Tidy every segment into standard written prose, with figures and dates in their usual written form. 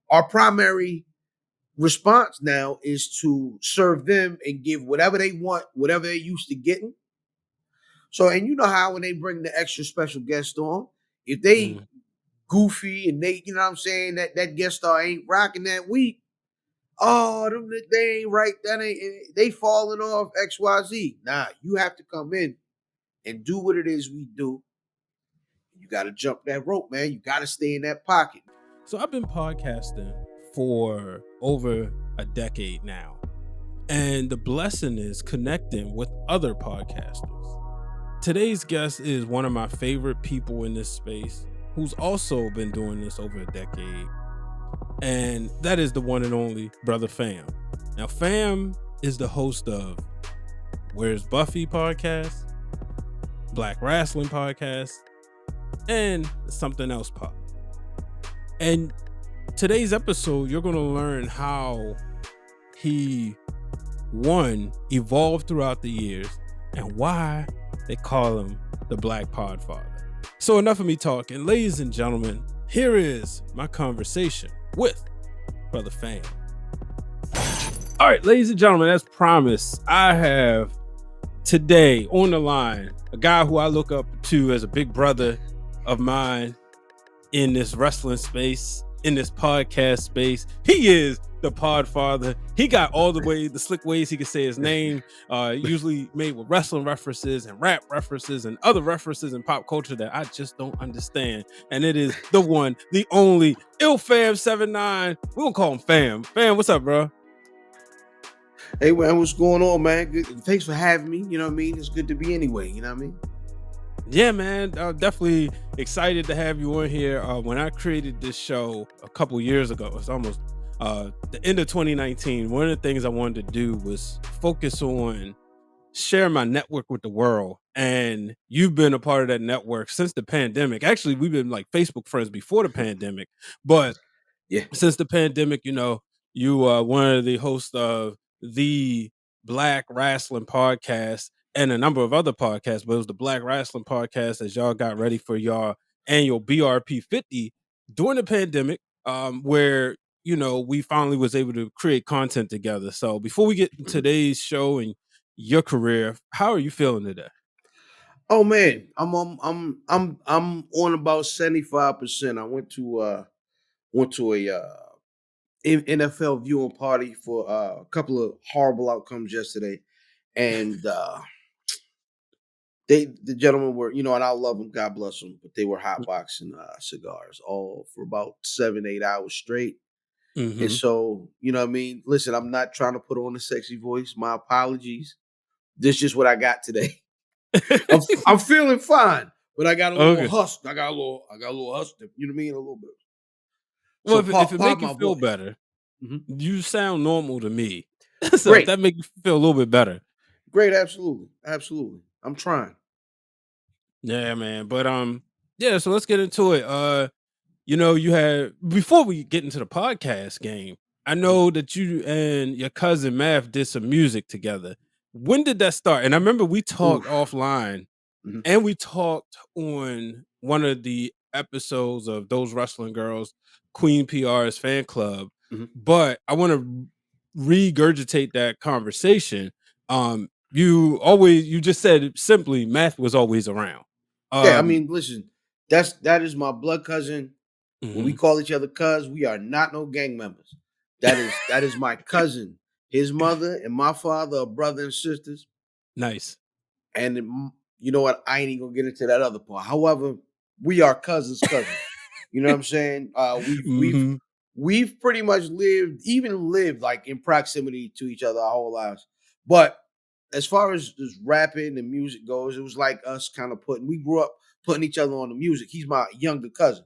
our primary response now is to serve them and give whatever they want, whatever they're used to getting. So, and you know how when they bring the extra special guest on, if they goofy and they, you know what I'm saying, that guest star ain't rocking that week, oh, they ain't right, they falling off XYZ. Nah, you have to come in and do what it is we do. You got to jump that rope, man. You got to stay in that pocket. So I've been podcasting for over a decade now. And the blessing is connecting with other podcasters. Today's guest is one of my favorite people in this space who's also been doing this over a decade. And that is the one and only Brother Fam. Now, Fam is the host of Where's Buffy Podcast, Black Rasslin Podcast, and Somethin Else Pod. And today's episode, you're going to learn how he, one, evolved throughout the years and why they call him the Black Podfather. So enough of me talking. Ladies and gentlemen, here is my conversation with Brother Fam. All right, ladies and gentlemen, as promised, I have today on the line a guy who I look up to as a big brother of mine in this wrestling space, in this podcast space. He is the Podfather. He got all the slick ways he could say his name, usually made with wrestling references and rap references and other references in pop culture that I just don't understand. And it is the one, the only, IlFam79. We're gonna call him Fam. Fam, what's up, bro? Hey, man, what's going on, man? Good. Thanks for having me. You know what I mean? It's good to be anyway. You know what I mean? Yeah, man. I'm definitely excited to have you on here. When I created this show a couple years ago, it's almost the end of 2019. One of the things I wanted to do was focus on sharing my network with the world. And you've been a part of that network since the pandemic. Actually, we've been like Facebook friends before the pandemic. But yeah, since the pandemic, you know, you are one of the hosts of the Black Rasslin Podcast and a number of other podcasts, but it was the Black Rasslin Podcast as y'all got ready for y'all annual BRP 50 during the pandemic, where, you know, we finally was able to create content together. So before we get into today's show and your career, how are you feeling today? Oh man, I'm on about 75%. I went to a NFL viewing party for a couple of horrible outcomes yesterday, and the gentlemen were, you know, and I love them, God bless them, but they were hotboxing cigars all for about 7-8 hours straight. Mm-hmm. And so, you know what I mean? Listen, I'm not trying to put on a sexy voice. My apologies. This is just what I got today. I'm feeling fine, but I got a little husk. I got a little husk. You know what I mean? A little bit. Well, so if it makes you feel better, you sound normal to me. So great. If that makes you feel a little bit better. Great, absolutely. Absolutely. I'm trying. Yeah, man. But yeah, so let's get into it. You know, you had, before we get into the podcast game, I know that you and your cousin Math did some music together. When did that start? And I remember we talked offline and we talked on one of the episodes of Those Wrestling Girls, Queen PR's fan club. But I want to regurgitate that conversation. You just said simply Math was always around. Yeah, I mean, listen, that is my blood cousin. When we call each other cuz, we are not no gang members. That is my cousin. His mother and my father are brother and sisters. Nice. And you know what? I ain't even gonna get into that other part. However, we are cousins. You know what I'm saying? We've pretty much lived like in proximity to each other our whole lives. But as far as just rapping and music goes, it was like us kind of we grew up putting each other on the music. He's my younger cousin.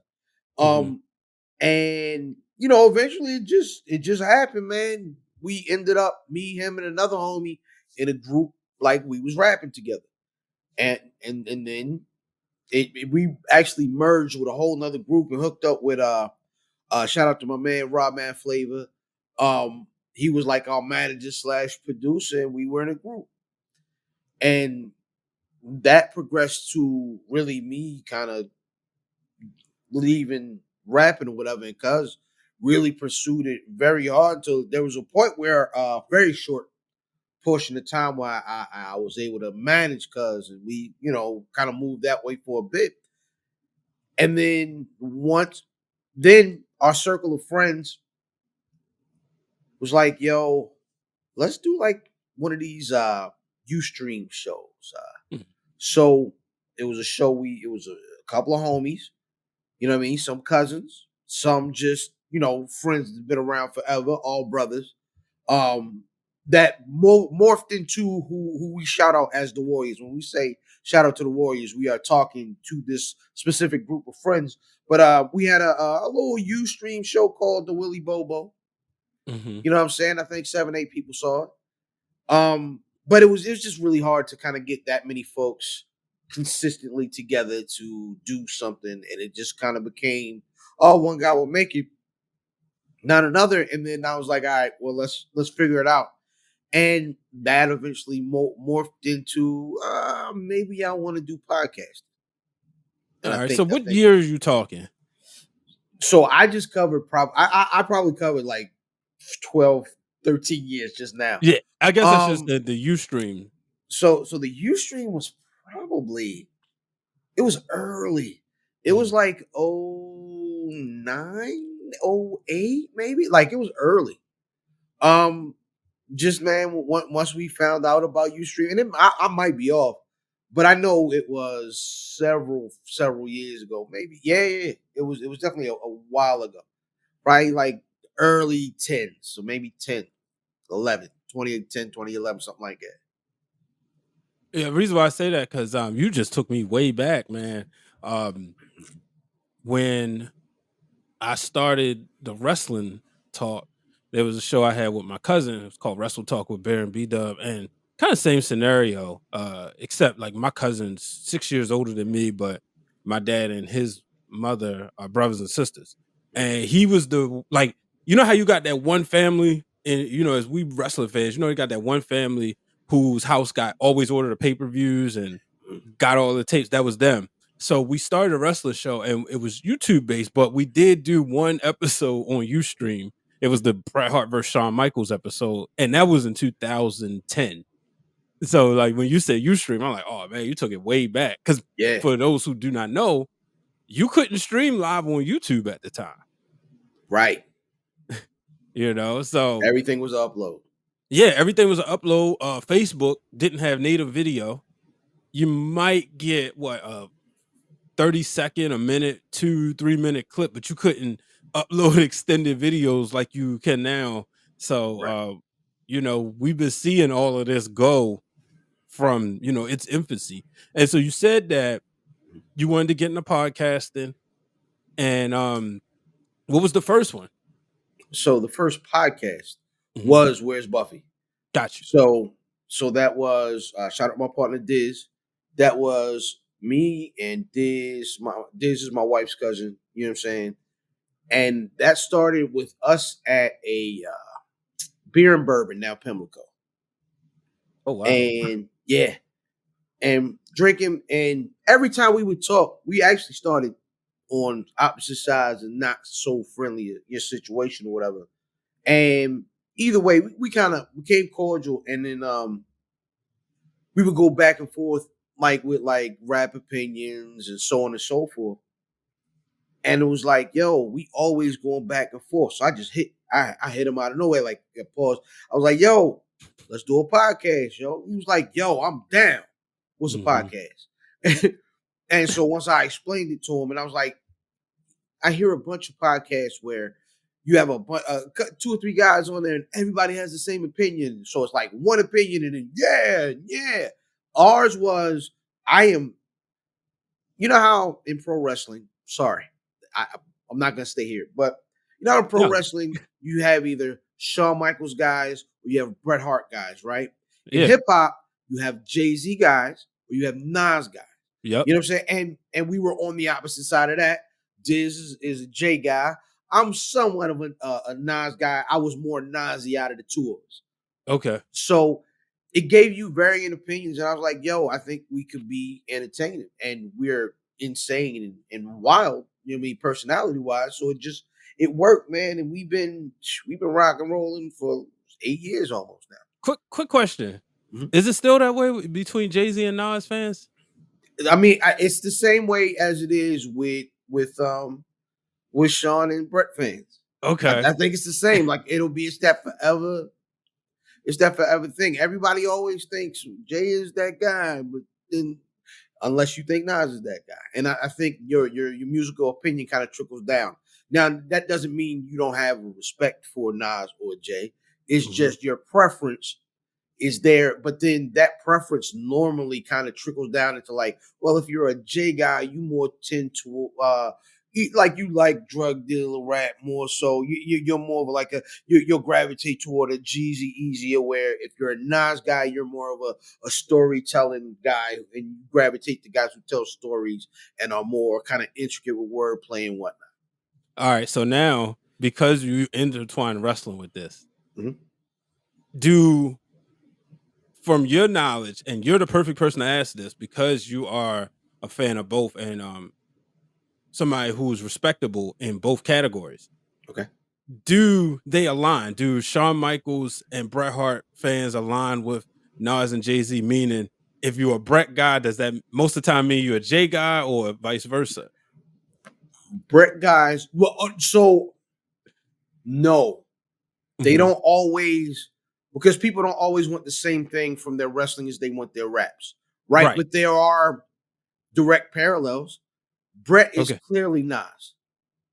And you know, eventually it just happened, man. We ended up, me, him, and another homie in a group like we was rapping together. And then we actually merged with a whole nother group and hooked up with shout out to my man Rob Man Flavor. He was like our manager / producer, and we were in a group. And that progressed to really me kind of leaving rapping or whatever, and cuz really pursued it very hard until there was a point where very short portion of time where I was able to manage Cuz, and we, kind of moved that way for a bit. And then then our circle of friends was like, yo, let's do like one of these Ustream shows. Mhm. So it was a show, it was a couple of homies, you know what I mean? Some cousins, some just, friends that's been around forever, all brothers. That morphed into who we shout out as the Warriors. When we say shout out to the Warriors, we are talking to this specific group of friends. But we had a little Ustream show called the Willy Bobo. Mhm. You know what I'm saying? I think 7-8 people saw it. But it was just really hard to kind of get that many folks consistently together to do something, and it just kind of became, oh, one guy will make it, not another. And then I was like, all right, well, let's figure it out. And that eventually morphed into maybe I want to do podcasting. All And right. So I what think year are you talking? so. I just covered I probably covered like 12, 13 years just now. Yeah, I guess that's just Um, the Ustream. so the Ustream was probably, it was early. It was Mhm. like 09, 08, maybe. Like it was early. Um, just man, once we found out about Ustream, and I might be off, but I know it was several years ago. Maybe, yeah. It was definitely a while ago, right? Like early 10s, so maybe 10, 11, 2010, 2011, something like that. Yeah, the reason why I say that because you just took me way back, man. Um, when I started the wrestling talk, there was a show I had with my cousin. It was called Wrestle Talk with Bear and B Dub, and kind of same scenario, except like my cousin's 6 years older than me, but my dad and his mother are brothers and sisters. And he was the like, you know how you got that one family, and as we wrestling fans, you got that one family whose house got always ordered the pay-per-views and got all the tapes. That was them. So we started a wrestling show and it was YouTube based, but we did do one episode on Ustream. It was the Bret Hart versus Shawn Michaels episode, and that was in 2010. So like when you said Ustream, I'm like, oh man, you took it way back. Because Yeah, for those who do not know, you couldn't stream live on YouTube at the time. right. So Everything was upload. yeah, everything was an upload. Facebook didn't have native video. You might get what 30-second, a minute, 2-3 minute clip, but you couldn't upload extended videos like you can now. So, Right. we've been seeing all of this go from, its infancy. And so you said that you wanted to get into podcasting. And what was the first one? So the first podcast Mhm. was Where's Buffy? Got you. So that was shout out my partner Diz. That was me and Diz. Diz is my wife's cousin. You know what I'm saying? And that started with us at a beer and bourbon, now Pimlico. Oh, wow. And yeah, and drinking. And every time we would talk, we actually started on opposite sides and not so friendly your situation or whatever. And either way, we kind of became cordial, and then we would go back and forth like with like rap opinions and so on and so forth. And it was like, yo, we always going back and forth. So I hit him out of nowhere, like a pause. I was like, yo, let's do a podcast, yo. He was like, yo, I'm down. What's a Mhm. podcast? And so once I explained it to him, and I was like, I hear a bunch of podcasts where you have two or three guys on there and everybody has the same opinion. So it's like one opinion and then, yeah. Ours was, you know how in pro wrestling, sorry, I'm not going to stay here, but in pro Yeah. wrestling, you have either Shawn Michaels guys or you have Bret Hart guys, right? In Yeah. hip hop, you have Jay-Z guys or you have Nas guys. Yep. You know what I'm saying? And we were on the opposite side of that. Diz is a J guy. I'm somewhat of a Nas guy. I was more Nasy out of the two of us. Okay. So it gave you varying opinions. And I was like, yo, I think we could be entertaining. And we're insane and wild, you know what I mean, personality wise. So it worked, man, and we've been rock and rolling for 8 years almost now. Quick question: Mhm. Is it still that way between Jay-Z and Nas fans? I mean, it's the same way as it is with Sean and Brett fans. Okay. I think it's the same. Like it's that forever. It's that forever thing. Everybody always thinks Jay is that guy, but then unless you think Nas is that guy, and I think your musical opinion kind of trickles down. Now that doesn't mean you don't have respect for Nas or Jay. It's just your preference is there, but then that preference normally kind of trickles down into like, well, if you're a J guy, you more tend to you like drug dealer rap more, so you're more of like you'll gravitate toward a Jeezy easier. Where if you're a Nas guy, you're more of a storytelling guy, and you gravitate to guys who tell stories and are more kind of intricate with wordplay and whatnot. All right, so now because you intertwine wrestling with this, Mhm. from your knowledge, and you're the perfect person to ask this because you are a fan of both and somebody who's respectable in both categories. Okay. Do they align? Do Shawn Michaels and Bret Hart fans align with Nas and Jay-Z? Meaning, if you're a Bret guy, does that most of the time mean you're a Jay guy or vice versa? Brett guys, well, so no, they don't always, because people don't always want the same thing from their wrestling as they want their raps, right? But there are direct parallels. Brett is clearly Nas.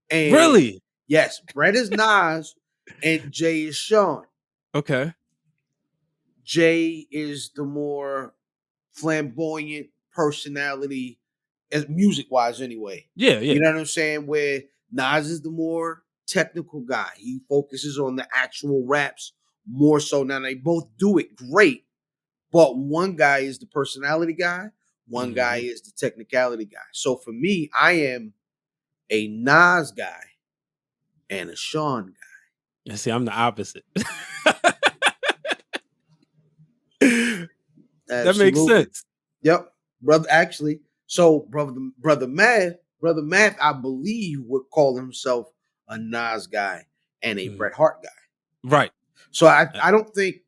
And really? Yes, Brett is Nas and Jay is Sean. Okay. Jay is the more flamboyant personality, as music-wise anyway. Yeah. You know what I'm saying? Where Nas is the more technical guy. He focuses on the actual raps more so. Now, they both do it great, but one guy is the personality guy, one guy is the technicality guy. So for me, I am a Nas guy and a Sean guy. Yeah, see, I'm the opposite. That makes sense. Yep, brother. Actually, so brother Math, I believe would call himself a Nas guy and a Bret Hart guy. Right. So I don't think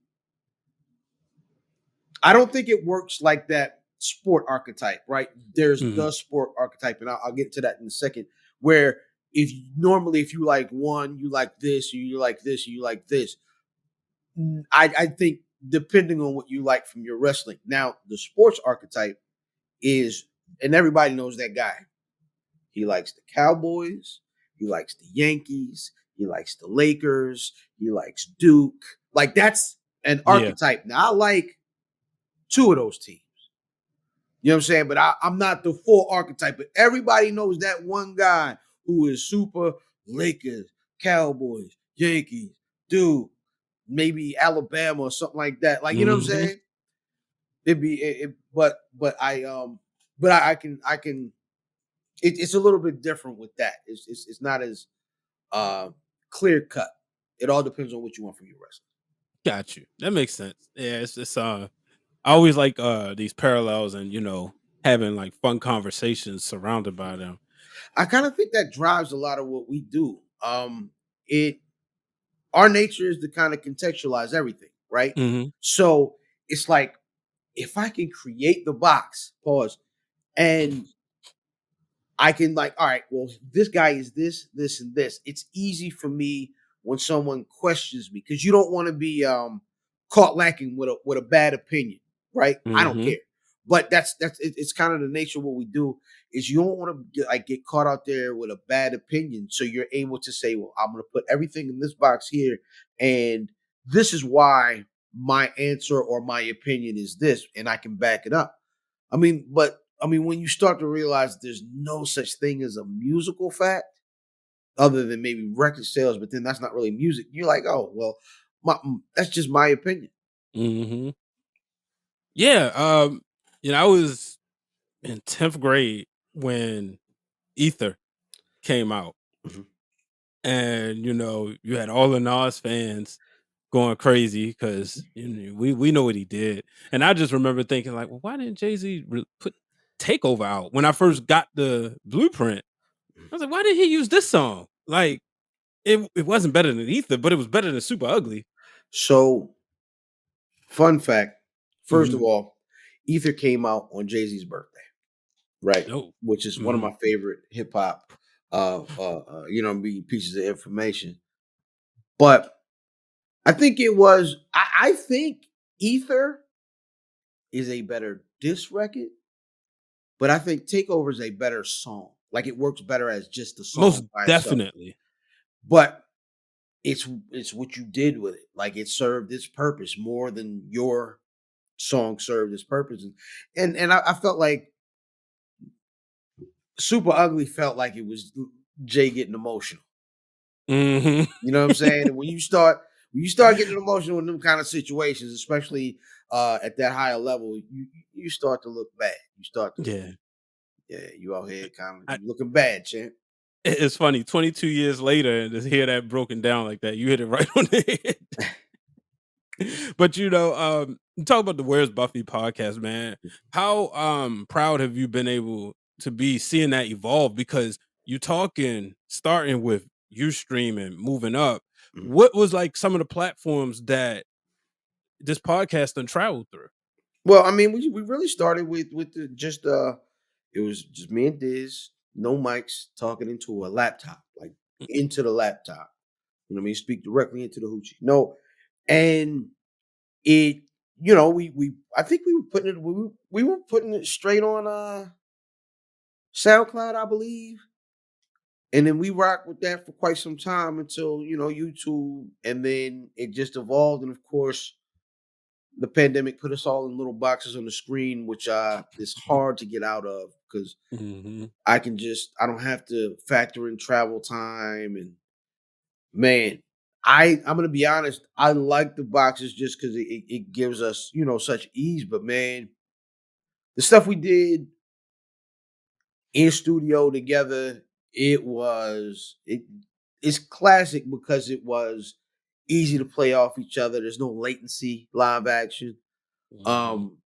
it works like that sport archetype, right? There's the sport archetype, and I'll get to that in a second. Where if you like one, you like this, or you like this, or you like this. I think depending on what you like from your wrestling. Now, the sports archetype is, and everybody knows that guy. He likes the Cowboys. He likes the Yankees. He likes the Lakers. He likes Duke. Like, that's an archetype. Now, I like 2 of those teams. You know what I'm saying? But I'm not the full archetype. But everybody knows that one guy who is super Lakers, Cowboys, Yankees, Duke, maybe Alabama or something like that. Like, you know what I'm saying? I can. It's a little bit different with that. It's not as clear cut. It all depends on what you want from your wrestling. Got you. That makes sense. Yeah, it's I always like these parallels and having like fun conversations surrounded by them. I kind of think that drives a lot of what we do. Our nature is to kind of contextualize everything, right? So it's like, if I can create the box, and I can all right, well, this guy is this, this, and this. It's easy for me when someone questions me, because you don't want to be caught lacking with a bad opinion, right? I don't care. But it's kind of the nature of what we do, is you don't want to get caught out there with a bad opinion. So you're able to say, well, I'm going to put everything in this box here, and this is why my answer or my opinion is this, and I can back it up. I mean, when you start to realize there's no such thing as a musical fact, other than maybe record sales, but then that's not really music. You're like, oh, well, that's just my opinion. Yeah. I was in 10th grade when Ether came out. And, you had all the Nas fans going crazy because we know what he did. And I just remember thinking, like, well, why didn't Jay-Z put Takeover out when I first got the blueprint? I was like, why did he use this song? Like, It wasn't better than Ether, but it was better than Super Ugly. So, fun fact. First of Mhm. all, Ether came out on Jay-Z's birthday, right? Oh. Which is one of my Mhm. favorite hip hop pieces of information. But I think it was I think Ether is a better diss record, but I think Takeover is a better song. Like it works better as just a Most song by itself. definitely. But it's what you did with it. Like it served its purpose more than your song served its purpose. And I felt like Super Ugly felt like it was Jay getting emotional. Mhm. You know what I'm saying? And when you start getting emotional in them kind of situations, especially at that higher level, you start to look bad. You start to Yeah. you out here kind of I you looking bad, champ. It's funny, 22 years later, and to hear that broken down like that, you hit it right on the head. But, talk about the Where's Buffy podcast, man. How, proud have you been able to be seeing that evolve? Because you talking starting with Ustream and moving up, Mhm. what was, like, some of the platforms that this podcast done traveled through? Well, I mean, we really started with the just it was just me and Diz, no mics, talking into a laptop, like into the laptop. You know what I mean? Speak directly into the hoochie. No, and it, we I think we were putting it straight on SoundCloud, I believe. And then we rocked with that for quite some time until, YouTube, and then it just evolved. And of course, the pandemic put us all in little boxes on the screen, which is hard to get out of because Mhm. I don't have to factor in travel time. And man, I'm gonna be honest, I like the boxes just because it gives us, such ease. But man, the stuff we did in studio together, it's classic because it was easy to play off each other. There's no latency, live action. Mhm. Um,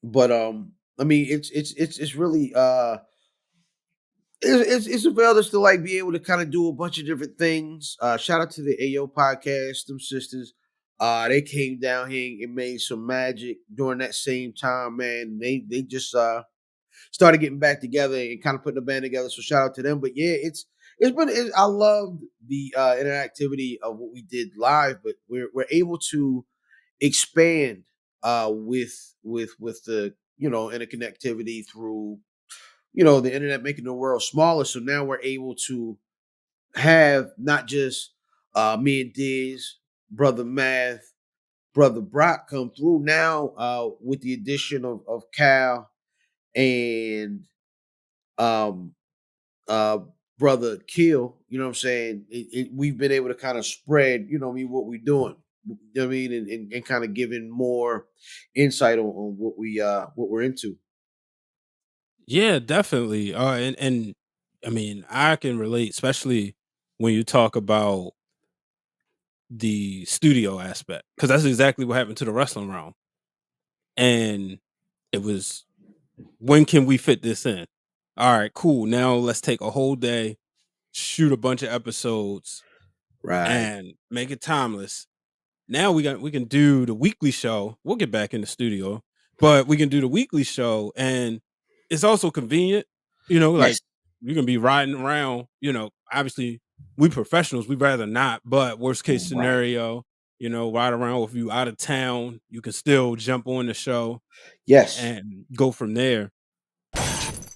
but I mean, it's really it's availed us to like be able to kind of do a bunch of different things. Shout out to the AO podcast, them sisters. They came down here and made some magic during that same time, man. They just started getting back together and kind of putting a band together. So shout out to them. But yeah, I loved the interactivity of what we did live, but we're able to expand with the interconnectivity through the internet, making the world smaller. So now we're able to have not just me and Diz, brother Math, brother Brock come through now with the addition of Cal and um uh brother Kill. You know what I'm saying? We've been able to kind of spread, what we're doing. You know what I mean? And kind of giving more insight on what we're into. Yeah, definitely. And I mean, I can relate, especially when you talk about the studio aspect, because that's exactly what happened to the wrestling realm. And it was, when can we fit this in? All right, cool. Now let's take a whole day, shoot a bunch of episodes, Right. and make it timeless. Now we can do the weekly show. We'll get back in the studio, but we can do the weekly show, and it's also convenient. Yes. Like you can be riding around. Obviously we professionals, we'd rather not. But worst case Right. scenario, ride around. If you out of town, you can still jump on the show Yes. and go from there.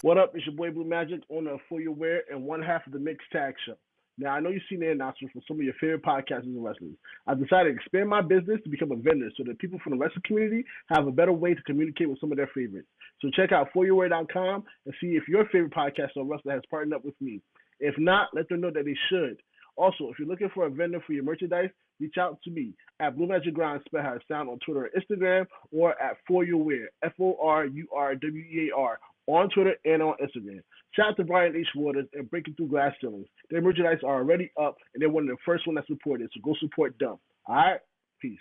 What up? It's your boy Blue Magic, owner of For Your Wear and one half of the Mixed Tag Show. Now, I know you've seen the announcements from some of your favorite podcasters and wrestlers. I've decided to expand my business to become a vendor so that people from the wrestling community have a better way to communicate with some of their favorites. So check out foryourwear.com and see if your favorite podcaster or wrestler has partnered up with me. If not, let them know that they should. Also, if you're looking for a vendor for your merchandise, reach out to me at Blue Magic Grind, spell how it sound on Twitter or Instagram, or at For Your Wear, FORURWEAR, on Twitter and on Instagram. Shout out to Brian H. Waters and Breaking Through Glass Ceilings. Their merchandise are already up, and they're one of the first one that supported, so go support them. All right? Peace.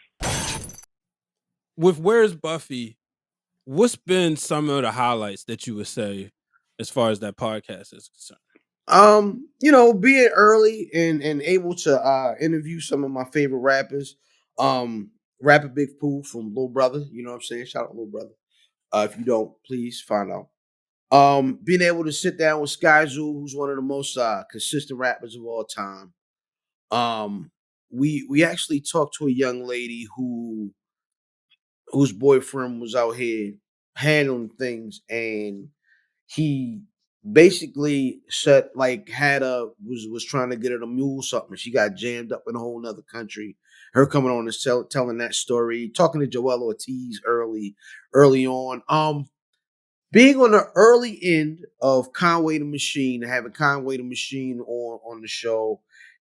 With Where's Buffy, what's been some of the highlights that you would say as far as that podcast is concerned? Being early and able to interview some of my favorite rappers. Rapper Big Pooh from Lil Brother, you know what I'm saying? Shout out Lil Brother. If you don't, please find out. Being able to sit down with Sky Zoo, who's one of the most consistent rappers of all time. We actually talked to a young lady whose boyfriend was out here handling things, and he basically was trying to get her to mule something. She got jammed up in a whole nother country. Her coming on and telling that story, talking to Joel Ortiz early on. Being on the early end of Conway the Machine, having Conway the Machine on the show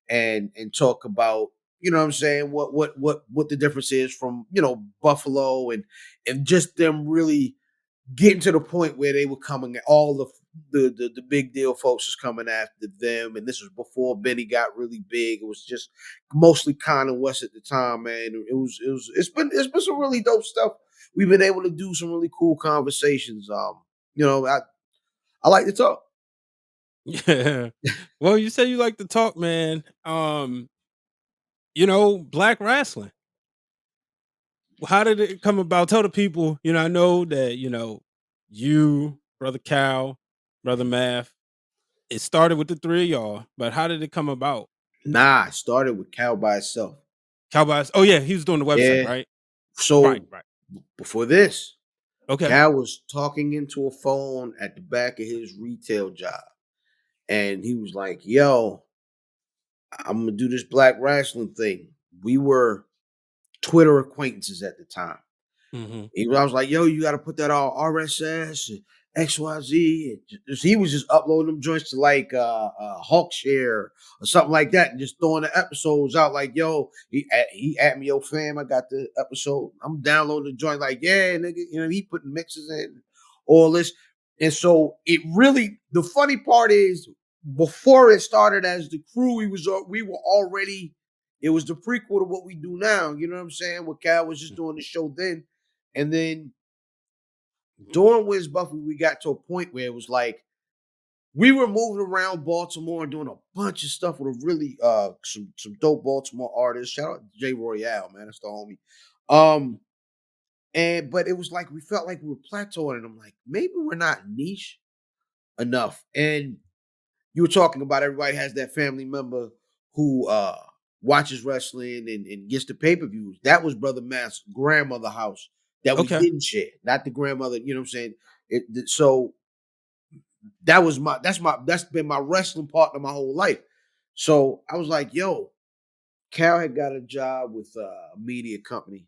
and talk about, you know what I'm saying, what the difference is from, Buffalo and just them really getting to the point where they were coming, all the big deal folks was coming after them, and this was before Benny got really big. It was just mostly Kanye West at the time, man. It's been some really dope stuff. We've been able to do some really cool conversations. I like to talk. Yeah. Well, you say you like to talk, man. Black Rasslin. How did it come about? Tell the people, I know that, you, Brother Cal, Brother Math, it started with the three of y'all, but how did it come about? Nah, I started with Cal by itself. Cowboys. Oh yeah, he was doing the website, Yeah. right? So Right. before this, Okay. Cal was talking into a phone at the back of his retail job. And he was like, yo, I'm going to do this Black Rasslin thing. We were Twitter acquaintances at the time. Mm-hmm. I was like, yo, you got to put that on RSS and XYZ. And he was just uploading them joints to like Hawkshare or something like that and just throwing the episodes out like, yo, he at me, yo, fam, I got the episode. I'm downloading the joint like, yeah, nigga. He putting mixes in, all this. And so it really, the funny part is before it started as the crew, we were already, it was the prequel to what we do now. You know what I'm saying? What Cal was just doing the show then. And then during Wiz Buffy, we got to a point where it was like we were moving around Baltimore and doing a bunch of stuff with a really some dope Baltimore artists. Shout out to Jay Royale, man. That's the homie. But it was like we felt like we were plateauing, and I'm like, maybe we're not niche enough. And you were talking about everybody has that family member who watches wrestling and gets the pay-per-views. That was Brother Matt's grandmother house that we Okay. didn't share. Not the grandmother, you know what I'm saying? So that's been my wrestling partner my whole life. So I was like, yo, Cal had got a job with a media company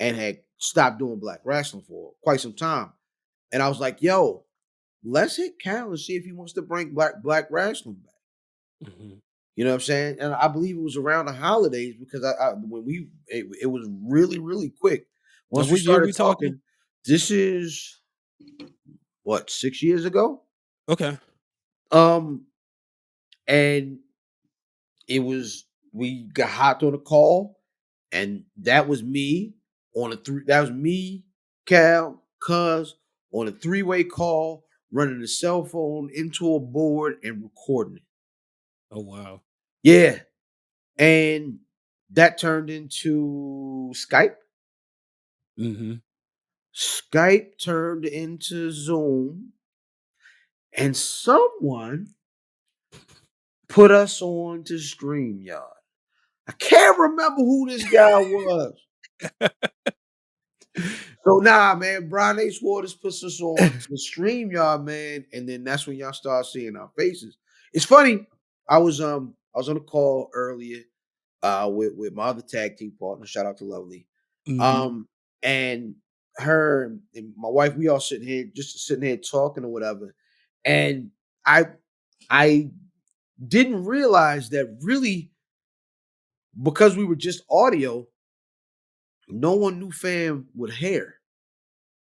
and had stopped doing Black Rasslin for quite some time. And I was like, yo, let's hit Cal and see if he wants to bring Black Rasslin back. Mm-hmm. You know what I'm saying? And I believe it was around the holidays because it was really, really quick. Once Now, we what year started we talking, talking? this is what, 6 years ago? Okay. And we got hopped on a call, and that was me, Cal, Cuz on a 3-way call, running a cell phone into a board and recording it. Oh wow. Yeah. And that turned into Skype. Mm-hmm. Skype turned into Zoom. And someone put us on to StreamYard. I can't remember who this guy was. So man, Brian H. Waters puts us on to StreamYard, man, and then that's when y'all start seeing our faces. It's funny. I was on a call earlier with my other tag team partner. Shout out to Lovely. Mm-hmm. And her and my wife, we all sitting here talking or whatever. And I didn't realize that really, because we were just audio, no one knew fam with hair.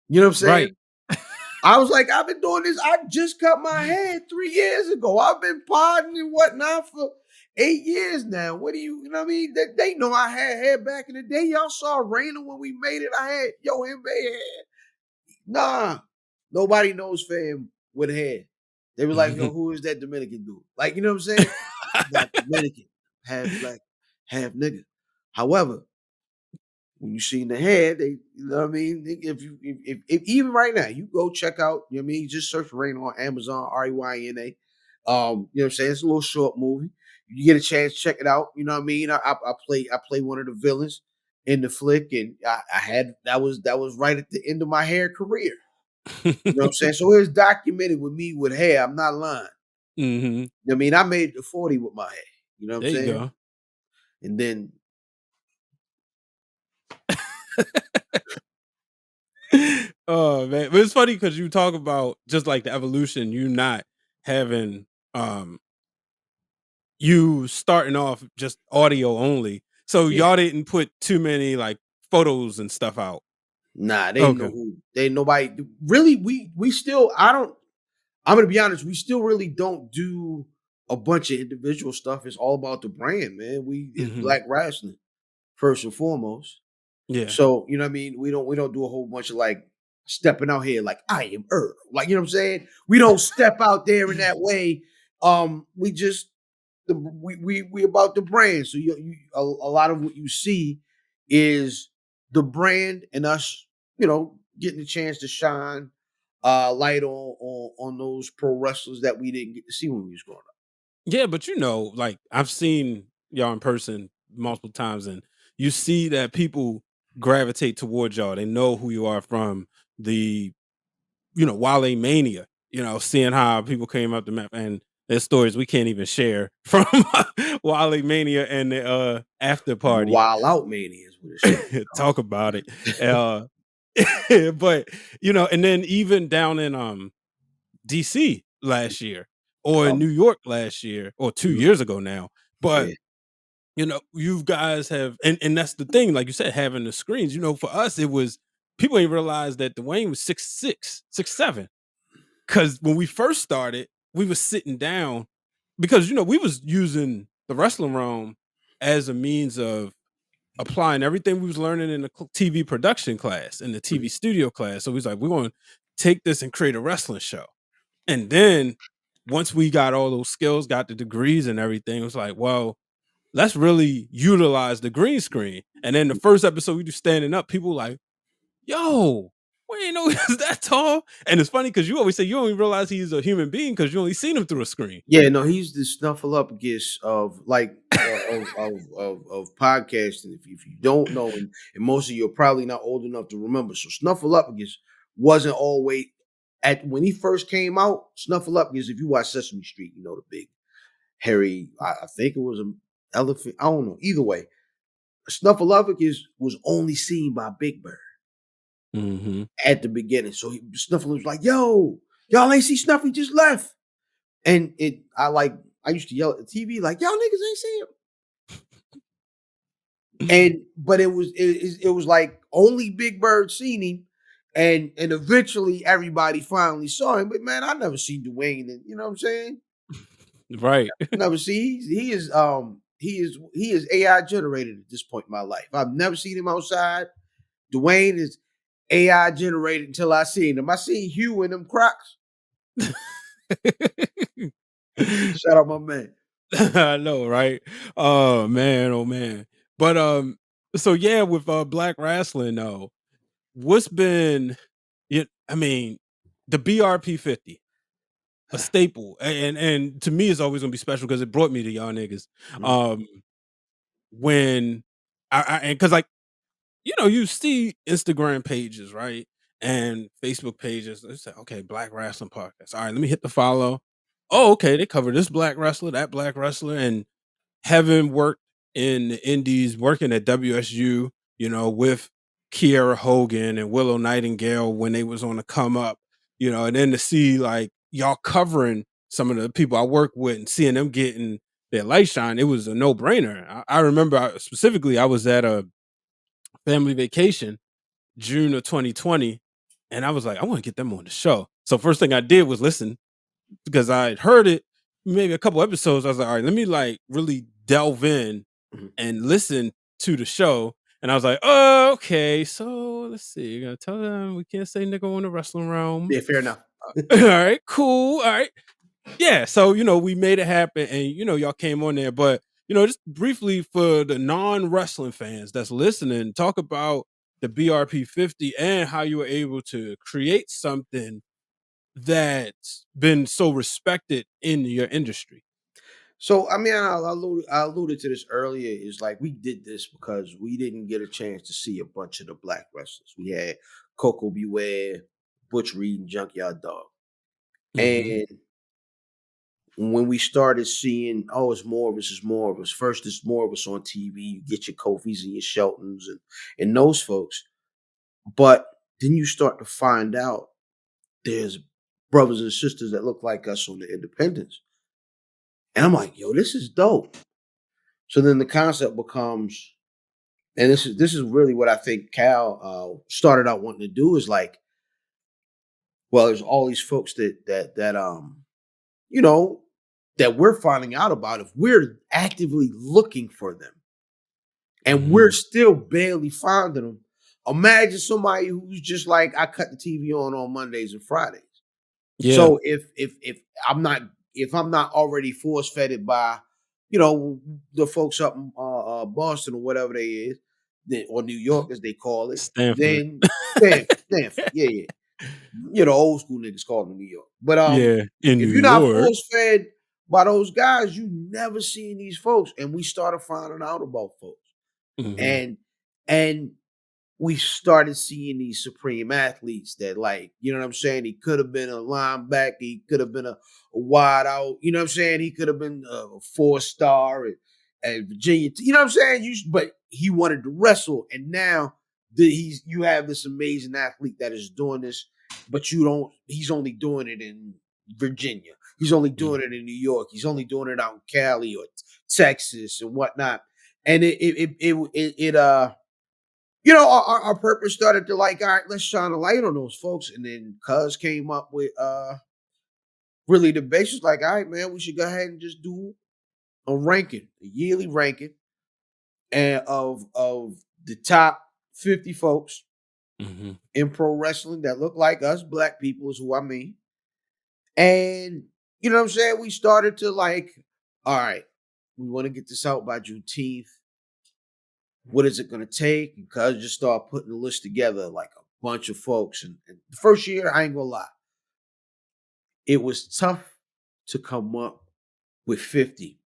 You know what I'm saying? Right. I was like, I've been doing this. I just cut my hair 3 years ago. I've been podding and whatnot for 8 years now. What do you know what I mean? They know I had hair back in the day. Y'all saw Raina when we made it. I had him hair. Nah, nobody knows fam with hair. They were like, yo, who is that Dominican dude? Like, you know what I'm saying? Black Dominican, half black, half nigga. However, when you seen the head, they, you know what I mean? If even right now, you go check out, you know what I mean? Just search Rain on Amazon, Reyna. You know what I'm saying? It's a little short movie. You get a chance, check it out. You know what I mean? I play one of the villains in the flick, and I had that was right at the end of my hair career. You know what I'm saying? So it's documented with me with hair. I'm not lying. Mm-hmm. I mean, I made the 40 with my hair. You know what I'm saying? There you go. And then Oh man, but it's funny because you talk about just like the evolution. You not having you starting off just audio only, so yeah. y'all didn't put too many like photos and stuff out. Nah, they know who they nobody really. We still. I'm gonna be honest. We still really don't do a bunch of individual stuff. It's all about the brand, man. It's Black Rasslin first and foremost. Yeah. So you know what I mean. We don't do a whole bunch of like stepping out here like I am Earl. Like, you know what I'm saying. We don't step out there in that way. We just we about the brand. So a lot of what you see is the brand and us, you know, getting a chance to shine light on those pro wrestlers that we didn't get to see when we was growing up. Yeah, but you know, like I've seen y'all in person multiple times, and you see that people gravitate towards y'all. They know who you are from the, Wale Mania. You know, seeing how people came up the map, and there's stories we can't even share from Wale Mania and the after party. Wild Out Mania is what it's Talk about it. But and then even down in DC last year, or in New York last year, or 2 years ago now. But you guys have, and that's the thing, like you said, having the screens. For us, it was people ain't realize that Dwayne was 6'6", 6'7". Because when we first started, we was sitting down because we was using the wrestling room as a means of applying everything we was learning in the TV production class, in the TV studio class. So we was like, we're going to take this and create a wrestling show. And then once we got all those skills, got the degrees and everything, it was like, well, let's really utilize the green screen. And then the first episode we do standing up, people like, yo, we ain't know he was that tall. And it's funny because you always say you don't even realize he's a human being because you only seen him through a screen. Yeah, no, he's the Snuffleupagus of like of podcasting. If you don't know, and most of you are probably not old enough to remember. So Snuffleupagus wasn't always when he first came out. Snuffleupagus, if you watch Sesame Street, the big hairy. I think it was an elephant. I don't know. Either way, Snuffleupagus was only seen by Big Bird at the beginning. So Snuffle was like, "Yo, y'all ain't see Snuffy just left." And I used to yell at the TV like, "Y'all niggas ain't see him." But it was like only Big Bird seen him, and eventually everybody finally saw him. But man, I never seen Dwayne, and you know what I'm saying? Right. Never see. He is AI generated at this point in my life. I've never seen him outside. Dwayne is AI generated until I seen him. I seen Hugh in them Crocs. Shout out my man. I know, right? Oh man. But so yeah, with Black Rasslin though, what's been the BRP 50, a staple, and to me it's always gonna be special because it brought me to y'all niggas. When because like you see Instagram pages, right? And Facebook pages. They say, okay, Black Rasslin Podcast. All right, let me hit the follow. Oh, okay, they cover this black wrestler, that black wrestler, and having worked in the indies, working at WSU, with Kiera Hogan and Willow Nightingale when they was on the come up, and then to see like y'all covering some of the people I work with and seeing them getting their light shine, it was a no brainer. I remember specifically, I was at a family vacation, June of 2020, and I was like, I want to get them on the show. So first thing I did was listen because I had heard it maybe a couple episodes. I was like, all right, let me like really delve in and listen to the show. And I was like, oh, okay, so let's see. You're gonna tell them we can't say nigga on the wrestling realm. Yeah, fair enough. All right, cool. All right. Yeah, so we made it happen, and y'all came on there. But just briefly for the non-wrestling fans that's listening, talk about the BRP 50 and how you were able to create something that's been so respected in your industry. So, I mean, I alluded to this earlier. Is like we did this because we didn't get a chance to see a bunch of the black wrestlers. We had Coco Beware, Butch Reed, and Junkyard Dog. Mhm. And when we started seeing, oh, it's more of us, it's more of us. First, it's more of us on TV. You get your Kofis and your Sheltons and those folks. But then you start to find out there's brothers and sisters that look like us on the independents. And I'm like, yo, this is dope. So then the concept becomes, and this is really what I think Cal started out wanting to do is like, well, there's all these folks that you know, that we're finding out about if we're actively looking for them and we're still barely finding them. Imagine somebody who's just like, I cut the TV on Mondays and Fridays. Yeah. So if I'm not already force fed by, the folks up in Boston or whatever they is, or New York as they call it, Stanford. then Stanford, yeah. Old school niggas call them New York. But Yeah, in if New you're not York. force fed by those guys, you never seen these folks. And we started finding out about folks. Mhm. And we started seeing these supreme athletes that, like, you know what I'm saying? He could have been a linebacker. He could have been a wide out. You know what I'm saying? He could have been a 4-star at Virginia. You know what I'm saying? But he wanted to wrestle. And now you have this amazing athlete that is doing this, but he's only doing it in Virginia. He's only doing it in New York. He's only doing it out in Cali or Texas and whatnot. And our purpose started to like, all right, let's shine a light on those folks. And then Cuz came up with really the basis, like, all right, man, we should go ahead and just do a yearly ranking and of the top 50 folks Mhm. in pro wrestling that look like us, black people is who I mean. And you know what I'm saying? We started to like, all right, we want to get this out by Juneteenth. What is it going to take? And Cuz just start putting the list together like a bunch of folks. And the first year, I ain't gonna lie, it was tough to come up with 50.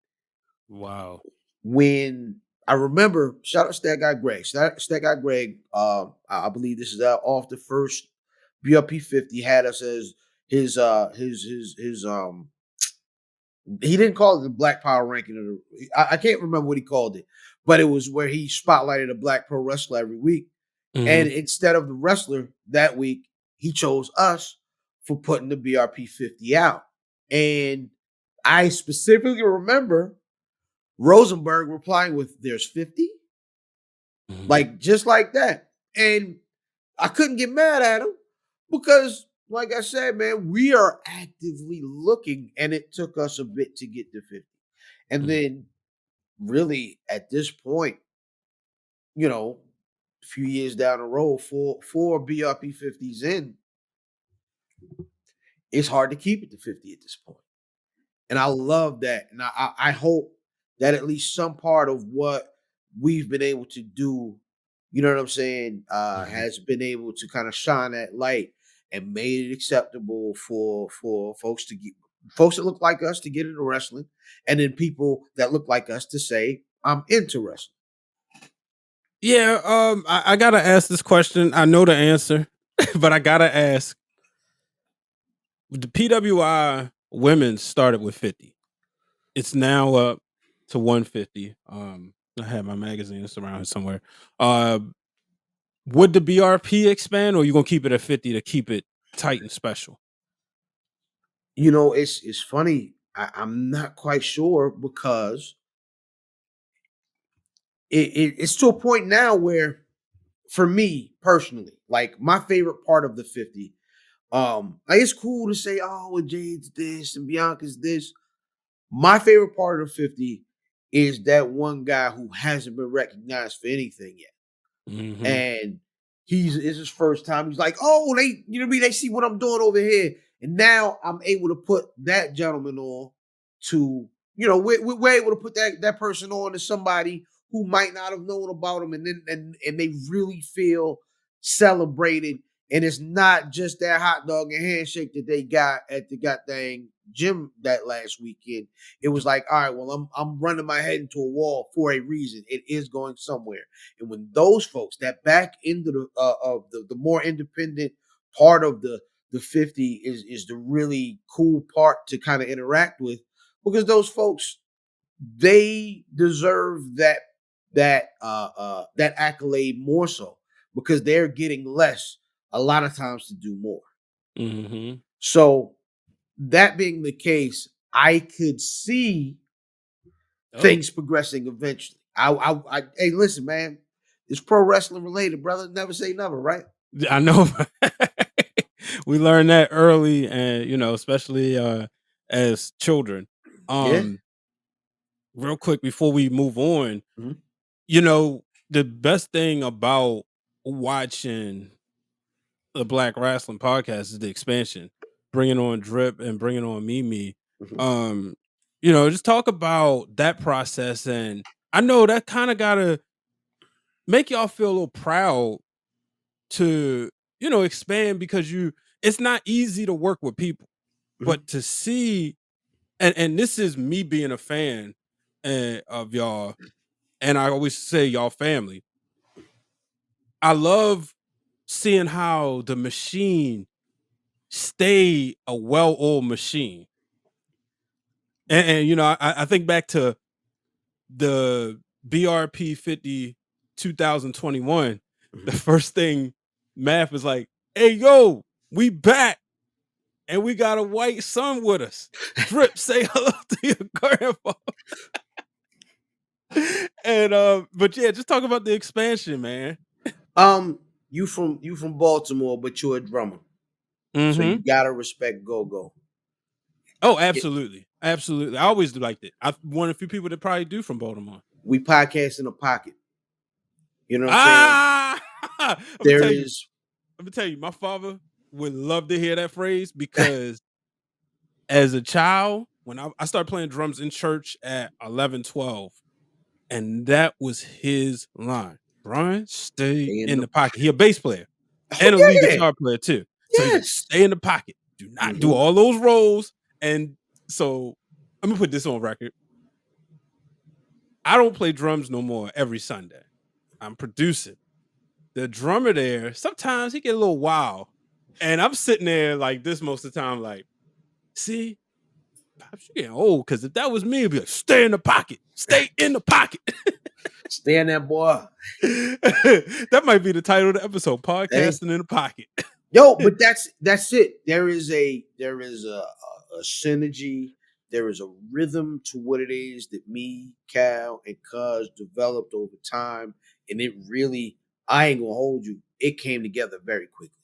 Wow. When I remember, shout out to that guy Greg. Stat guy Greg, I believe this is off the first BRP 50, had us as his he didn't call it the Black Power ranking. I can't remember what he called it, but it was where he spotlighted a black pro wrestler every week. And Mhm. instead of the wrestler that week, he chose us for putting the BRP 50 out. And I specifically remember Rosenberg replying with, "There's 50?" Mhm. Like, just like that. And I couldn't get mad at him because, like I said, man, we are actively looking, and it took us a bit to get to 50. And then, really, at this point, a few years down the road, four BRP 50s in, it's hard to keep it to 50 at this point. And I love that. And I hope that at least some part of what we've been able to do, you know what I'm saying, has been able to kind of shine that light and made it acceptable for folks folks that look like us to get into wrestling, and then people that look like us to say, I'm into wrestling. Yeah, I gotta ask this question. I know the answer, but I gotta ask. The PWI women started with 50. It's now up to 150. I have my magazine. It's around here somewhere. Would the BRP expand, or you gonna keep it at 50 to keep it tight and special? It's funny. I'm not quite sure because it's to a point now where, for me personally, like my favorite part of the 50, like it's cool to say, oh, well, Jade's this and Bianca's this. My favorite part of the 50 is that one guy who hasn't been recognized for anything yet. Mhm. And it's his first time. He's like, oh, they see what I'm doing over here. And now I'm able to put that gentleman on to, we're able to put that person on to somebody who might not have known about them, and then and they really feel celebrated. And it's not just that hot dog and handshake that they got at the goddamn gym that last weekend. It was like, all right, well, I'm running my head into a wall for a reason. It is going somewhere. And when those folks, that back into the more independent part of the 50 is the really cool part to kind of interact with, because those folks, they deserve that accolade more so, because they're getting less a lot of times to do more. Mm-hmm. So that being the case, I could see things progressing eventually. Hey, listen, man, it's pro wrestling related, brother. Never say never, right? I know. We learned that early, and especially as children. Yeah. Real quick before we move on, Mhm. The best thing about watching the Black Rasslin Podcast is the expansion, bringing on Drip and bringing on Mimi. Mhm. Just talk about that process, and I know that kind of gotta make y'all feel a little proud to expand, because it's not easy to work with people, but to see, and this is me being a fan of y'all, and I always say y'all family. I love seeing how the machine stay a well-oiled machine. And I think back to the BRP 50 2021. The first thing Math was like, hey, yo, we back. And we got a white son with us. Drip, say hello to your grandpa. And but yeah, just talk about the expansion, man. You from Baltimore, but you're a drummer. So you gotta respect go-go. Oh, absolutely. Absolutely. I always liked it. I'm one of the few people that probably do from Baltimore. We podcast in a pocket. You know what I'm saying? saying? There is. Let me tell you, my father would love to hear that phrase, because as a child, when I started playing drums in church at 11, 12, and that was his line. Brian, stay in the pocket. He a bass player and a lead guitar player too. So he's like, stay in the pocket. Do not do all those rolls. And so I'm gonna put this on record. I don't play drums no more every Sunday. I'm producing. The drummer there, sometimes he get a little wild. And I'm sitting there like this most of the time, like, see, Pops, you getting old, because if that was me, it'd be like, stay in the pocket. Stay in the pocket. Stay in there, boy. That might be the title of the episode, Podcasting in the Pocket. Yo, but that's it. There is a synergy. There is a rhythm to what it is that me, Cal, and Cuz developed over time. And it really, I ain't gonna hold you, it came together very quickly.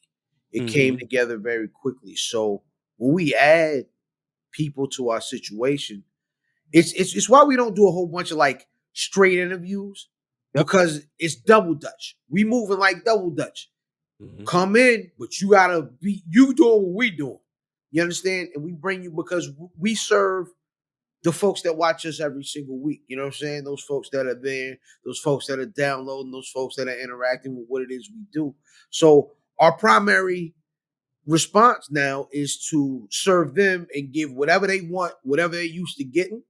It came together very quickly. So when we add people to our situation, it's why we don't do a whole bunch of like straight interviews, because it's double Dutch. We moving like double Dutch. Come in, but you gotta be you doing what we doing. You understand? And we bring you because we serve the folks that watch us every single week. You know what I'm saying? Those folks that are there, those folks that are downloading, those folks that are interacting with what it is we do. So our primary response now is to serve them and give whatever they want, whatever they're used to getting.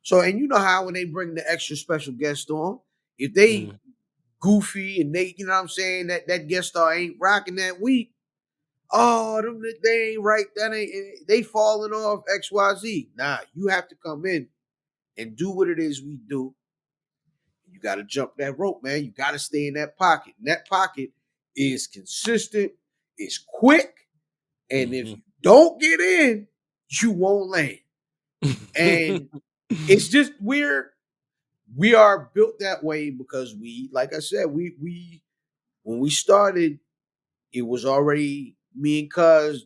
So, and you know how when they bring the extra special guest on, if they goofy and they, you know what I'm saying, that guest star ain't rocking that week, oh, they ain't right, they falling off XYZ. Nah, you have to come in and do what it is we do. You got to jump that rope, man. You got to stay in that pocket. And that pocket is consistent, it's quick, and if you don't get in, you won't land. And it's just weird. We are built that way because we, like I said, we when we started, it was already me and Cuz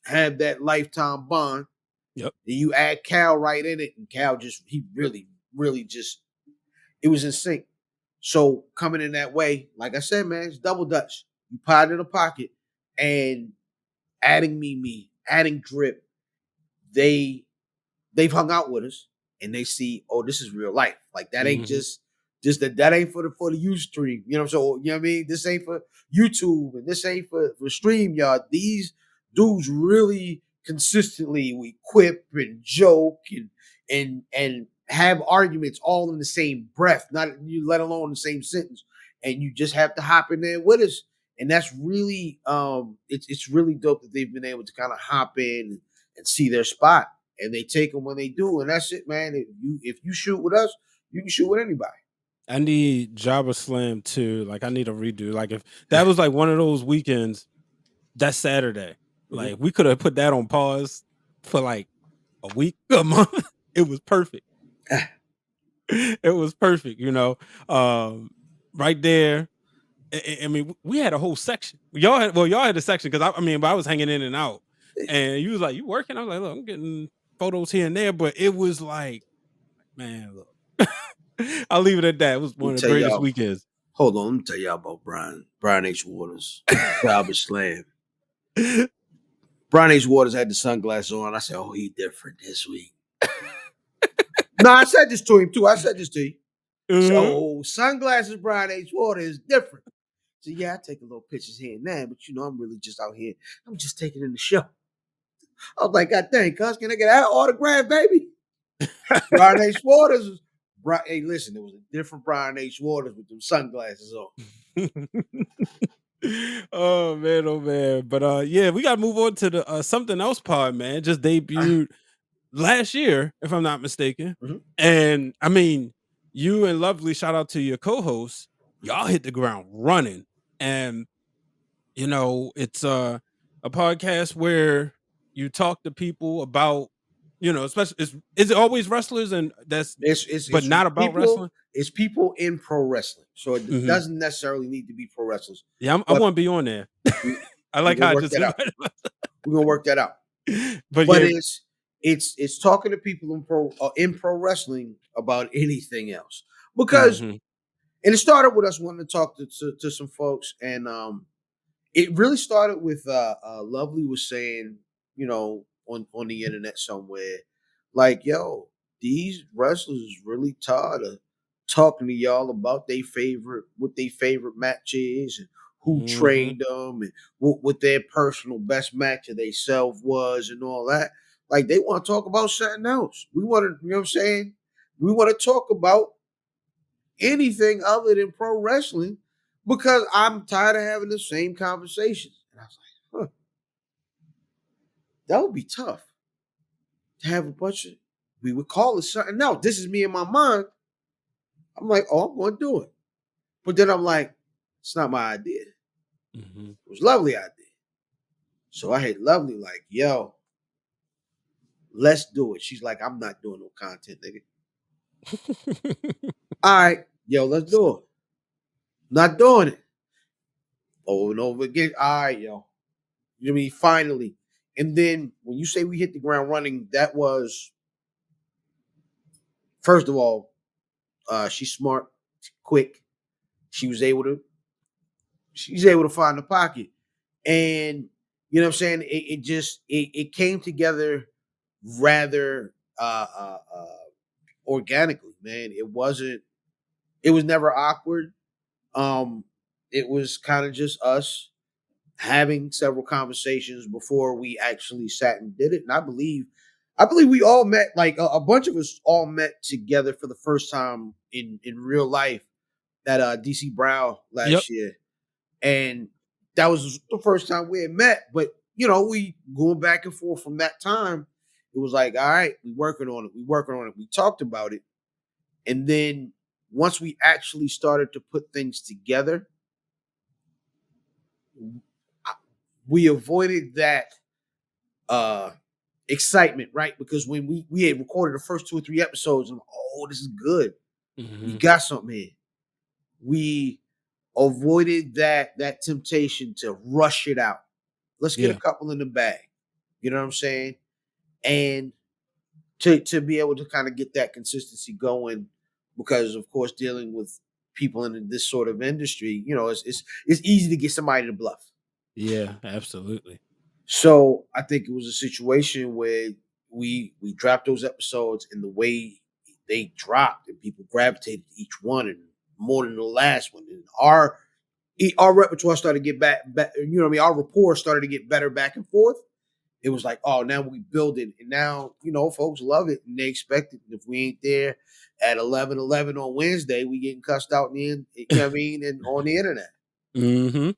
had that lifetime bond. Yep. Then you add Cal right in it, and Cal he really just, it was in sync. So coming in that way, like I said, man, it's double Dutch. You pot in a pocket, and adding Mimi, adding Drip, they've hung out with us and they see, oh, this is real life. Like that ain't just that ain't for the Ustream. You know what I'm saying? You know what I mean? This ain't for YouTube and this ain't for StreamYard. These dudes really consistently we quip and joke and have arguments all in the same breath, not you let alone the same sentence. And you just have to hop in there with us. And that's really it's really dope that they've been able to kind of hop in and see their spot. And they take them when they do, and that's it, man. If you shoot with us, you can shoot with anybody. I need Jabba Slam too. Like I need a redo. Like if that was like one of those weekends, that's Saturday. Like we could have put that on pause for like a week, a month. It was perfect. It was perfect, you know. Right there. I mean, we had a whole section. Y'all had a section because I was hanging in and out, and you was like, "You working?" I was like, "Look, I'm getting photos here and there," but it was like, man, look. I'll leave it at that. It was one of the greatest weekends. Hold on, let me tell y'all about Brian H. Waters, Jabba Slam. Brian H. Waters had the sunglasses on. I said, "Oh, he different this week." No, I said this to him too. I said this to you. So sunglasses, Brian H. Waters is different. So yeah, I take a little pictures here and there, but you know, I'm really just out here. I'm just taking in the show. I was like, God dang, cuz, can I get that autograph, baby? Brian H. Waters was hey, listen, there was a different Brian H. Waters with them sunglasses on. Oh man. But yeah, we gotta move on to the Something Else pod, man. Just debuted last year, if I'm not mistaken. And I mean, you and Lovely, shout out to your co-host, y'all hit the ground running. And you know, it's a podcast where you talk to people about, you know, especially is it always wrestlers and but not about people, wrestling? It's people in pro wrestling. So it doesn't necessarily need to be pro wrestlers. Yeah, I want to be on there. I like how I just we're gonna work that out. But yeah. It's talking to people in pro wrestling about anything else. Because and it started with us wanting to talk to some folks, and it really started with Lovely was saying, you know, on the internet somewhere, like, yo, these wrestlers is really tired of talking to y'all about what their favorite match is and who trained them and what their personal best match of themselves was and all that. Like, they want to talk about something else. We want to, you know what I'm saying? We want to talk about anything other than pro wrestling because I'm tired of having the same conversations. And I was like, that would be tough to have a bunch of, we would call it something else. This is me in my mind. I'm like, oh, I'm going to do it. But then I'm like, it's not my idea. It was Lovely idea. So I hit Lovely like, yo, let's do it. She's like, I'm not doing no content, nigga. All right, yo, let's do it. Not doing it. Over and over again. All right, yo. You know what I mean? Finally. And then when you say we hit the ground running, that was, first of all, she's smart, quick. She's able to find the pocket. And you know what I'm saying? It came together rather organically, man. It was never awkward. It was kind of just us having several conversations before we actually sat and did it. And I believe we all met, like a bunch of us all met together for the first time in real life at DC Brow last year. And that was the first time we had met. But, you know, we going back and forth from that time. It was like, all right, we working on it. We talked about it. And then once we actually started to put things together, we avoided that excitement, right? Because when we had recorded the first 2 or 3 episodes, and oh, this is good. We got something here. We avoided that temptation to rush it out. Let's get a couple in the bag. You know what I'm saying? And to be able to kind of get that consistency going, because of course dealing with people in this sort of industry, you know, it's easy to get somebody to bluff. Yeah, absolutely. So I think it was a situation where we dropped those episodes, and the way they dropped and people gravitated to each one and more than the last one. And our repertoire started to get back, you know what I mean? Our rapport started to get better back and forth. It was like, oh, now we build it. And now, folks love it and they expect it. And if we ain't there at 11:11 on Wednesday, we getting cussed out you know what I mean? And on the internet. Mm-hmm.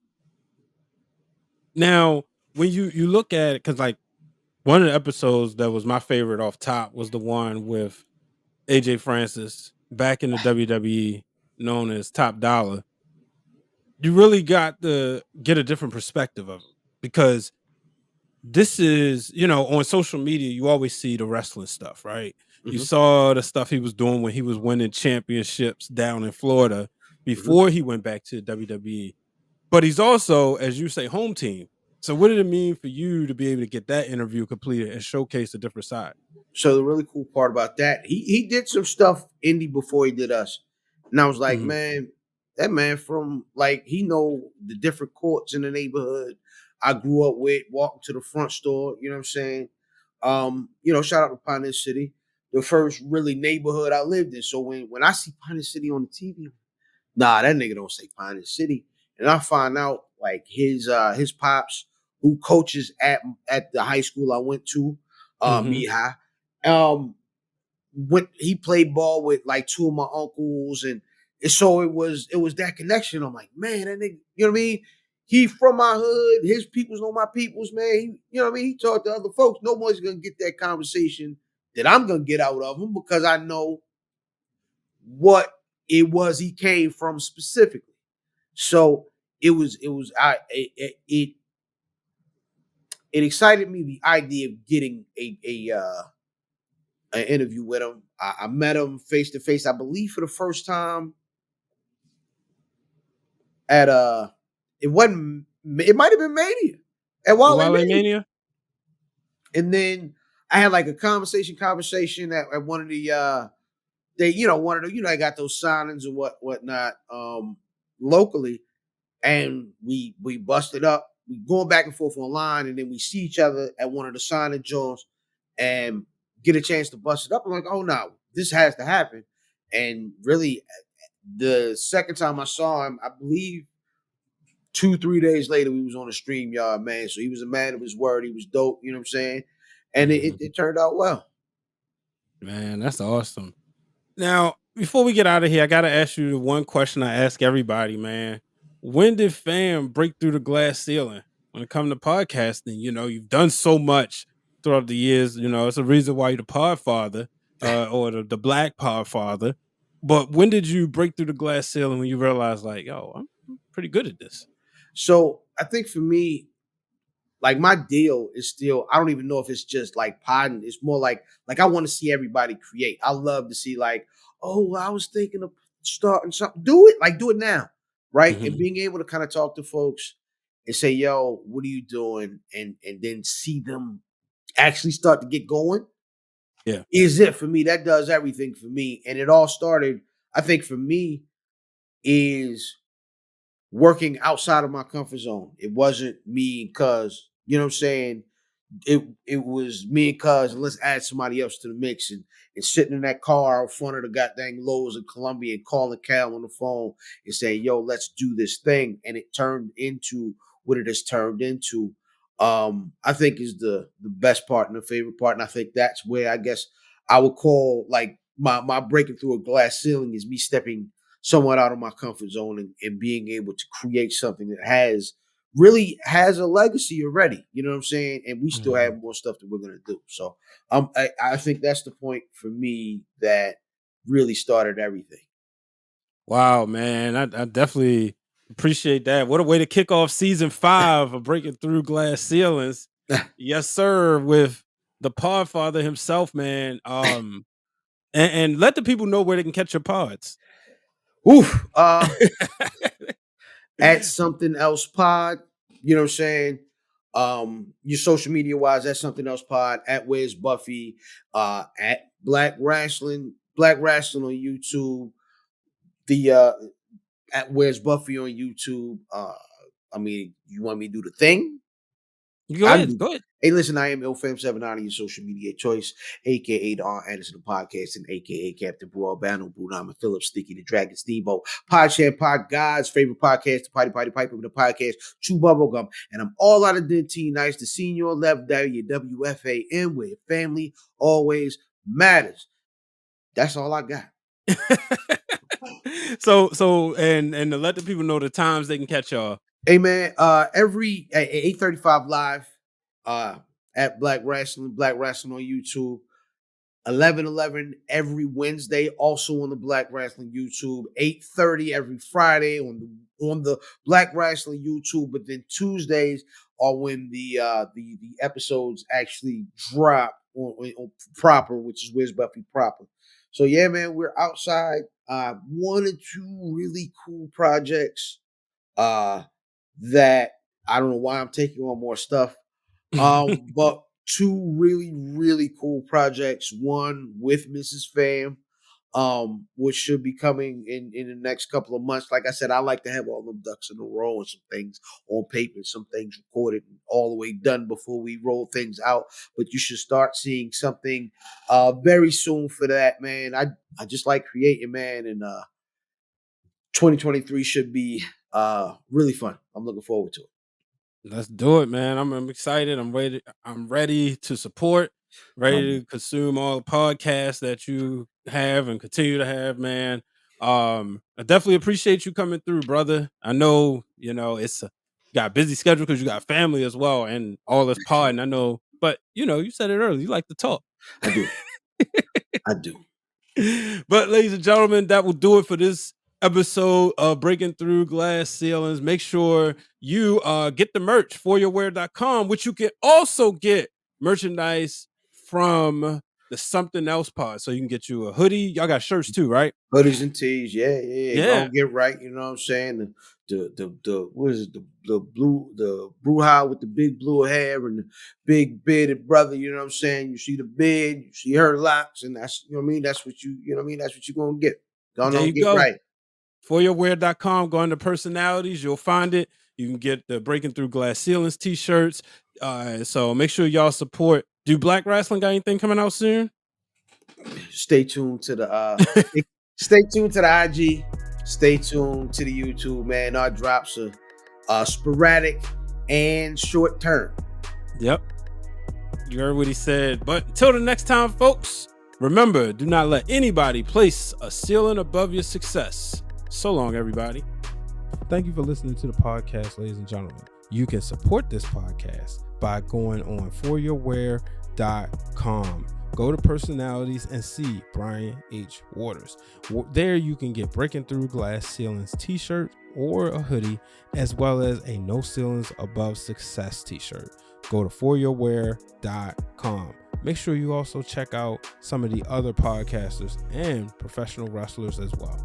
Now, when you look at it, because like one of the episodes that was my favorite off top was the one with AJ Francis back in the WWE, known as Top Dollar. You really got to get a different perspective of him, because this is, on social media, you always see the wrestling stuff, right? You Mm-hmm. saw the stuff he was doing when he was winning championships down in Florida before he went back to WWE. But he's also, as you say, home team. So what did it mean for you to be able to get that interview completed and showcase a different side? So the really cool part about that, he did some stuff indie before he did us. And I was like, man, that man from he know the different courts in the neighborhood I grew up with, walking to the front store, you know what I'm saying? Shout out to Pioneer City, the first really neighborhood I lived in. So when I see Pioneer City on the TV, nah, that nigga don't say Pioneer City. And I find out his pops, who coaches at the high school I went to, Mihai. When he played ball with two of my uncles, and so it was that connection. I'm like, man, that nigga, you know what I mean? He from my hood, his peoples know my peoples, man. You know what I mean? He talked to other folks. Nobody's gonna get that conversation that I'm gonna get out of him, because I know what it was he came from specifically. So it excited me, the idea of getting an interview with him. I met him face to face, I believe, for the first time at it might have been Mania at Wale Mania. And then I had a conversation at one of the I got those signings and whatnot locally, and we busted up. We going back and forth online, and then we see each other at one of the signing joints and get a chance to bust it up. I'm like, oh no, this has to happen. And really, the second time I saw him, I believe 2-3 days later, we was on the StreamYard, man. So he was a man of his word. He was dope, you know what I'm saying? And it turned out well. Man, that's awesome. Now, before we get out of here, I got to ask you the one question I ask everybody, man. When did fam break through the glass ceiling when it comes to podcasting? You've done so much throughout the years. It's a reason why you're the Podfather, or the Black Podfather. But when did you break through the glass ceiling when you realized, yo, I'm pretty good at this? So I think for me, my deal is still, I don't even know if it's just podding. It's more like I want to see everybody create. I love to see oh, I was thinking of starting something. Do it now. Right. Mm-hmm. And being able to kind of talk to folks and say, yo, what are you doing? And then see them actually start to get going. Yeah. Is it for me? That does everything for me. And it all started, I think for me, is working outside of my comfort zone. It wasn't me and cuz, you know what I'm saying? It was me and cuz, and let's add somebody else to the mix, and sitting in that car out front of the goddamn Lowe's in Columbia and calling Cal on the phone and saying, yo, let's do this thing. And it turned into what it has turned into. I think is the best part and the favorite part. And I think that's where I guess I would call my breaking through a glass ceiling is me stepping somewhat out of my comfort zone and being able to create something that really has a legacy already. You know what I'm saying? And we still have more stuff that we're going to do. So I think that's the point for me that really started everything. Wow, man. I definitely appreciate that. What a way to kick off season 5 of Breaking Through Glass Ceilings. Yes, sir. With the Podfather himself, man. And let the people know where they can catch your pods. Oof. At Somethin Else Pod, you know what I'm saying? Your social media wise, at Somethin Else Pod, at Where's Buffy, at Black Rasslin on YouTube, the at Where's Buffy on YouTube. I mean, you want me to do the thing? Go ahead. Go ahead. Hey, listen, I am IlFam790, your social media choice, aka the R. Anderson Podcast, and aka Captain Bru Albano, Brunama Phillips, Sticky the Dragon Steamboat, Pod God's favorite podcast, the Potty Piper with the podcast, Chew Bubblegum, and I'm all out of Dentine. Nice to see you on left there, your WFAM, where your family always matters. That's all I got. So and to let the people know the times they can catch y'all. Hey man, every at 8:35 live, at Black Rasslin on YouTube. 11:11 every Wednesday, also on the Black Rasslin YouTube. 8:30 every Friday on the Black Rasslin YouTube. But then Tuesdays are when the episodes actually drop on proper, which is Where's Buffy proper. So yeah, man, we're outside. 1 or 2 really cool projects. That I don't know why I'm taking on more stuff. But 2 really, really cool projects. One with Mrs. Fam, which should be coming in the next couple of months. Like I said, I like to have all them ducks in a row and some things on paper, some things recorded and all the way done before we roll things out. But you should start seeing something very soon for that, man. I just like creating, man, and 2023 should be really fun. I'm looking forward to it. Let's do it, man. I'm excited. I'm ready to support, ready to consume all the podcasts that you have and continue to have, man. I definitely appreciate you coming through, brother. I know, it's you got a busy schedule because you got family as well and all this pod. And I know, but you said it earlier. You like to talk. I do. I do. But ladies and gentlemen, that will do it for this episode of Breaking Through Glass Ceilings. Make sure you get the merch foryourwear.com, which you can also get merchandise from the Somethin Else Pod. So you can get you a hoodie. Y'all got shirts too, right? Hoodies and tees, yeah. Don't get right, you know what I'm saying? The what is it? The Bruja with the big blue hair and the big bearded brother, you know what I'm saying? You see the beard, you see her locks, and that's That's what that's what you're gonna get. Don't get right. foryourwear.com, go into personalities, you'll find it. You can get the Breaking Through Glass Ceilings t-shirts. So make sure y'all support. Do Black Rasslin got anything coming out soon? Stay tuned to the stay tuned to the IG. Stay tuned to the YouTube, man. Our drops are sporadic and short term. Yep. You heard what he said. But until the next time, folks, remember, do not let anybody place a ceiling above your success. So long, everybody. Thank you for listening to the podcast, ladies and gentlemen. You can support this podcast by going on foryourwear.com. Go to personalities and see Brian H. Waters. There you can get Breaking Through Glass Ceilings t-shirt or a hoodie, as well as a No Ceilings Above Success t-shirt. Go to foryourwear.com. Make sure you also check out some of the other podcasters and professional wrestlers as well.